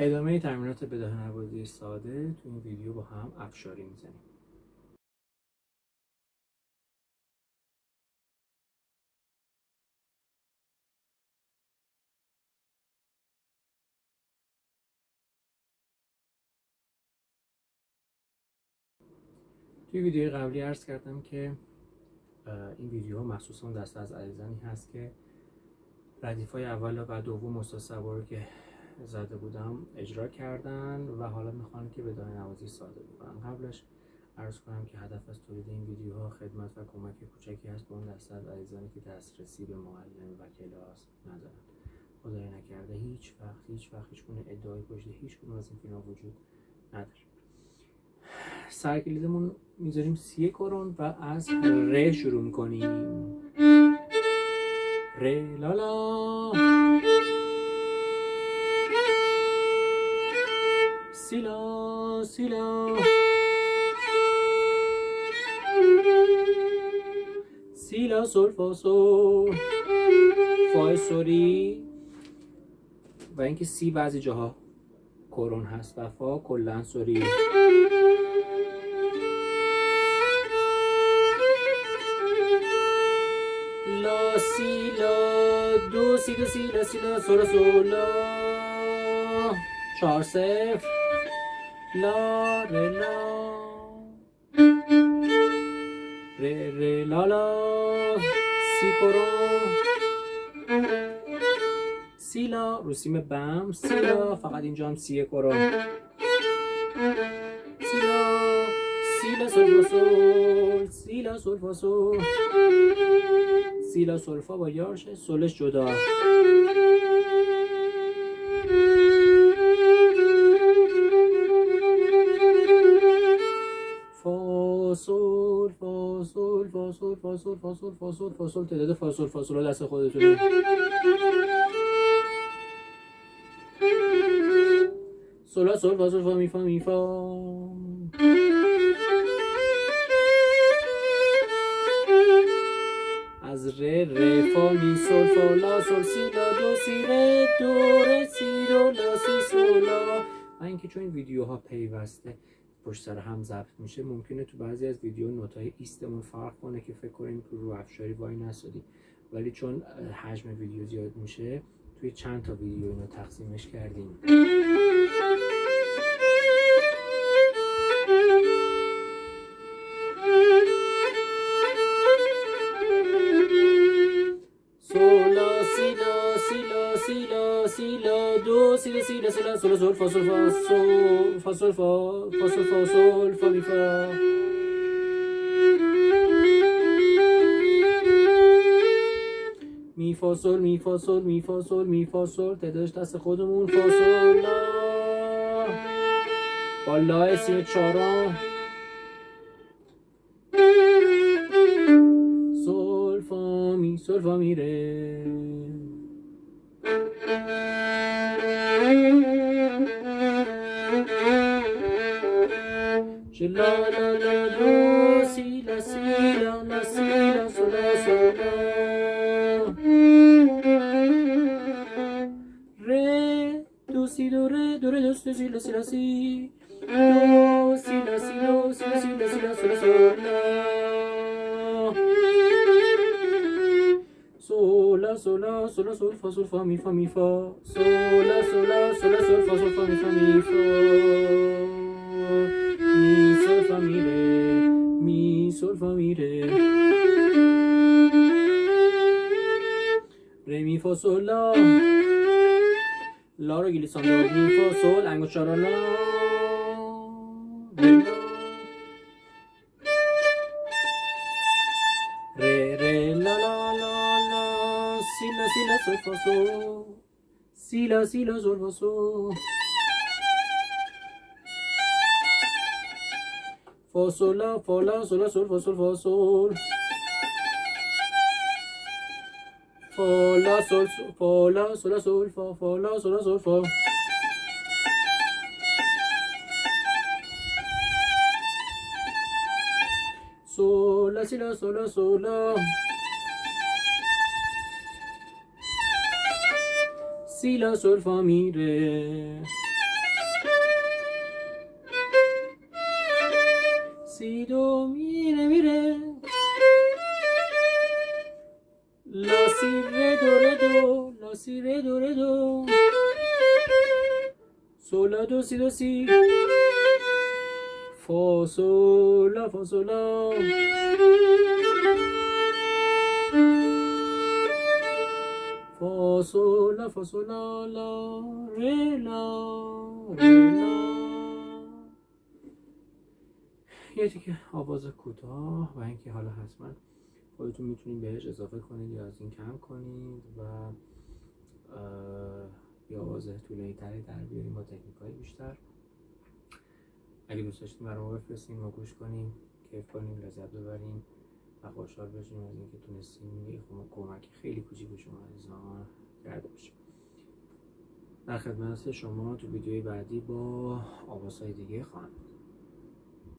ادامه تمرینات بداه نوازی ساده تو این ویدیو با هم افشاری میزنیم. توی ویدیوی قبلی عرض کردم که این ویدیوها مخصوصا دسته از عزیزانی هست که ردیف‌های اول و دوم استاد سوار رو که زده بودم اجرا کردن و حالا میخوان که بداه نوازی ساده بکنن. قبلش عرض کنم که هدف از تولید این ویدیوها خدمت و کمک کوچکی هست به اون دسته از عزیزانی که دسترسی به معلم و کلاس ندارن. خدای نکرده هیچ وقت هیچ گونه ادعای پشت هیچ کدوم از این فیلم‌ها وجود نداره. سرکلیدمون میذاریم 30 کرون و از ر شروع میکنیم. ر لا لا سی لا سی لا سی لا سول فا سول فا سوری و اینکه سی بعضی جاها کرون هست و فا کلن سوری. لا سی لا دو سی دو سی لا سی لا سول سول لا 4 0 لا ر لا ر ر لا لا سی کرون سی لا روسیم بم سی لا فقط اینجا هم سی کرون سی لا سی لا سول فا سول سی لا سول فا سول سی لا سول فا با یارشه سولش جدا فا سول فا سول فا سول فا سول فا سول فا سول فا سول تعداد فا سول دست خودتونه. سولا سول فا سول فا می فا می فا از ر فا می سول فا لا سول سی لا دو سی ر دو ر سی دو لا سی سول لا. و اینکه چون این ویدیوها پیوسته پشت سر هم ضبط میشه ممکنه تو بعضی از ویدیو نوتای ایستمون فرق کنه که فکر کنیم که رو افشاری وای نسادی، ولی چون حجم ویدیو زیاد میشه توی چند تا ویدیو اینو تقسیمش کردیم. سولا سی لا سی لا سی لا سی لا دو سی لا سی لا سی لا سولا سول فا سول فا سول فا سول فا فا سول فا سول فا می فا می فا سول می فا سول می فا سول می فا سول تعدادش دست خودمون فا سول لا با لا سی چهارم سول فا می ره لا لا لا دو سی لا سی لا لا سی لا سولا سولا ر دو سی دو ر دو ر دو سی لا سی لا سی دو سی لا سی دو سی لا سی لا سی لا سولا سولا سولا سولا سول فا سول فا می فا می فا سولا سولا سولا سول فا سول فا می فا می فا می سول فا می ره می سول فا می ره ره می فا سول لا لا رو گلیسان دو می فا سول انگوش چارا لا ره ره لا لا لا لا سی لا سی لا سول فا سول سی لا سول فا سول فا سول لا فا لا سول لا سول فا سول فا سول فا لا سول فا لا سول لا سول فا فا لا سول لا سول فا سول لا سی لا سول لا سول لا سی لا سول فا می ره سی دو میره لا سی ره دو ره دو لا سی ره دو ره دو سولا دو سی دو سی فا سولا فا سولا فا سولا فا سولا لا ره لا ره لا. یه تیکه آواز کوتاه و اینکه حالا حتما خودتون میتونید بهش اضافه کنید یا از این کم کنید و یا آواز طولانی تری در بیاریم با تکنیک‌های بیشتر. اگه دوست داشتین برای ما بفرستین، ما گوش کنیم، کیف کنیم، لذت ببریم و خوشحال بشیم از اینکه تونستیم یه کمک خیلی کوچیک به شما عزیزان کرده باشیم. در خدمت شما تو ویدیوی بعدی با آوازهای دیگه خواهم بود.